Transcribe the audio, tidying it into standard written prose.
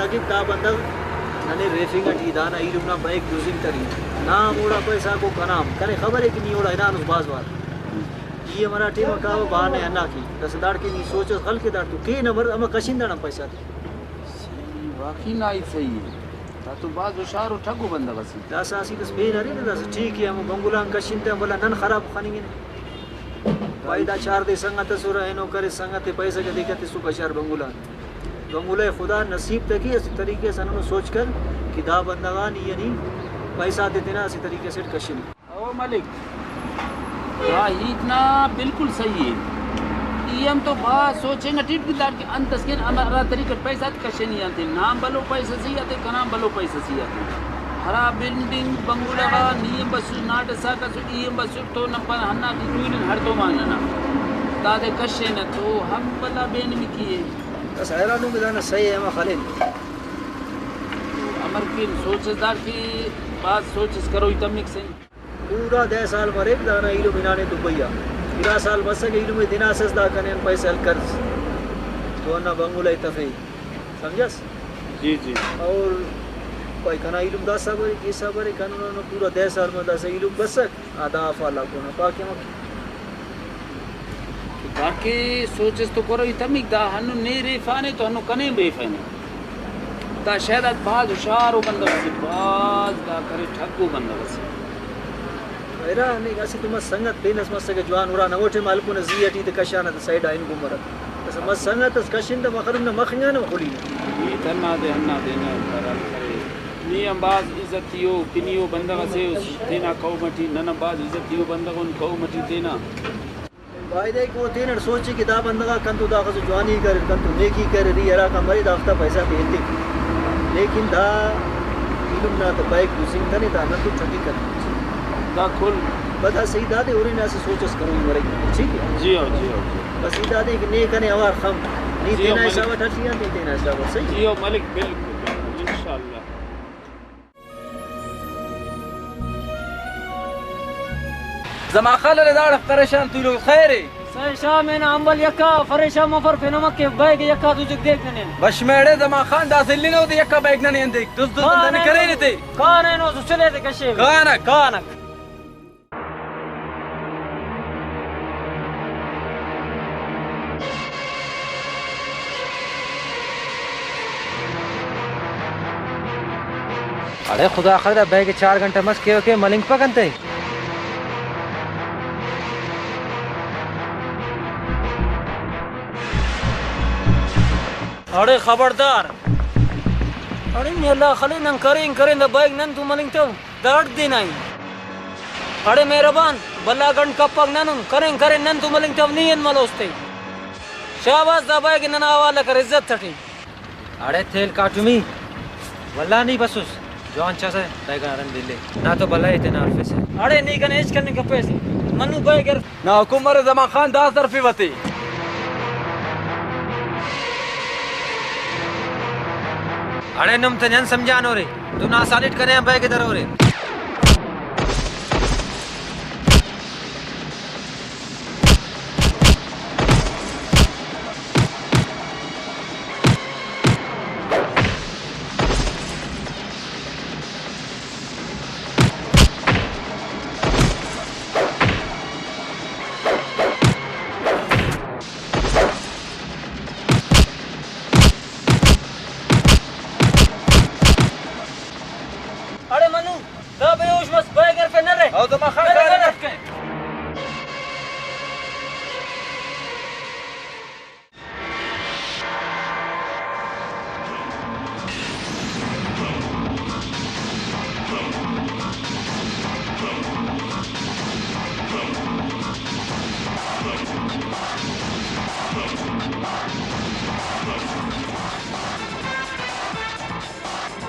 साकिब दा बंदा नने रेफिंग अटीदाना इलुमना बाइक यूजिंग करी ना मोड़ा पैसा को कनाम करे खबर है कि नहीं ओड़ा इनान बाज बार ये मराठी में का बहाने अन्ना की दसदार की नहीं सोच हल के दार तो के नंबर अम कशिंदा ना पैसा वाकई ना ही सही है तो बाज होशियार ठगू बंदा बस दास आसी दस बेन अरे दस ठीक है हम बंगुला कशिंदा बोला नन खराब खानी ने फायदा चार दे संगत सुर एनो करे संगत पैसे के दिक्कत सु कशार बंगुला बंगुला खुदा नसीब तकी इस तरीके से हम सोच कर कि दा बंदगान यानी पैसा देते ना इसी तरीके से कशिन ओ मालिक हाँ इतना बिल्कुल सही है ये हम तो बात सोचेंगे टिट की दार के अंत के हमारा तरीका पैसा कशे नहीं आते नाम बलो पैसे से आते कनाम बलो पैसे से आते हरा बिल्डिंग बंगुला नियम बस नाट सा का नियम बस तो न पर हन्ना की टूल हर तो मानना तादे कशे न तो हम बला बेन में किए बस हैरानों में जाना सही है हम खालिद अमर की सोचदार की बात सोच करो तमिक से पूरा 10 साल मरे दाना इलु मिनाने दुबैया 13 साल बस के इलु में दिना सजदा करने पैसे हल कर्ज तो ना बंगुला तफे समझस जी जी और कोई कना इलु 10 साल ये सब रे कानून पूरा 10 साल में 10 इलु बस आधा फाला को ना पाके मक बाकी सोचस तो करो तमिक दा हनु ने रेफाने तो हनु कने बेफाने ता शायद बाज होशियार बंदा बस बाज दा करे ठगू बंदा बस मेरा नहीं ऐसे तुम संगत बेनस मस के जवान उरा नवटे मालको ने जीएटी ते कशाना ते साइड आइन गुमर बस मस संगत कशिन ते मखरम ने मखंगा ने खुली ये तना दे हन्ना देना करल करे नियम बाज इज्जत यो पिनियो बंदा वसे देना कौ मटी नन बाज इज्जत यो बंदा कोन कौ मटी देना भाई दे को तीन सोची कि दा बंदा कंतु दा को जवानी कर कंतु नेकी कर री हरा का मरी दाफ्ता पैसा देते लेकिन दा इलुम ना तो बाइक यूजिंग तने दा न तो ठगी कर दा खुल बता सही दादे और ने ऐसे सोचस करो मरे ठीक है जी हो बस ई दादे कि ने कने हवा खम नहीं देना ऐसा ठठिया नहीं देना ऐसा सही जी हो मालिक बिल्कुल इंशाल्लाह زما خاله دار پریشان تو لو خیره سر شام انا عمل یکا فرشا مفر فنما کے بیگ یکا تو جگ دیکھنے بشمیړه زما خان دا زلینو د یکا بیگ نه اندې دوز نه کرے نه ته کان نو چلے تے کشے کانک अरे खुदा खदा बैग 4 घंटे मस के मलिंग पकनते अरे खबरदार अरे मेला खले नन करें द बैग नन तू मलिंग तो दर्द देनाई अरे मेहरबान बल्ला गण कपक नन करें नन तू मलिंग तो नीयन मलोस्ते शाबाश द बैग नन हवाला कर इज्जत थटी अरे थेल काटुमी वल्ला नहीं बसुस जवान चासे बैग रन दिले ना तो भला इतने अल्फे से अरे नहीं कने इच करने का पैसे मनु बैग ना हुकुमर जमा खान 10 तरफी वती अरे नम तन समझानो रे तू ना सालिट करे बैग इधर हो रे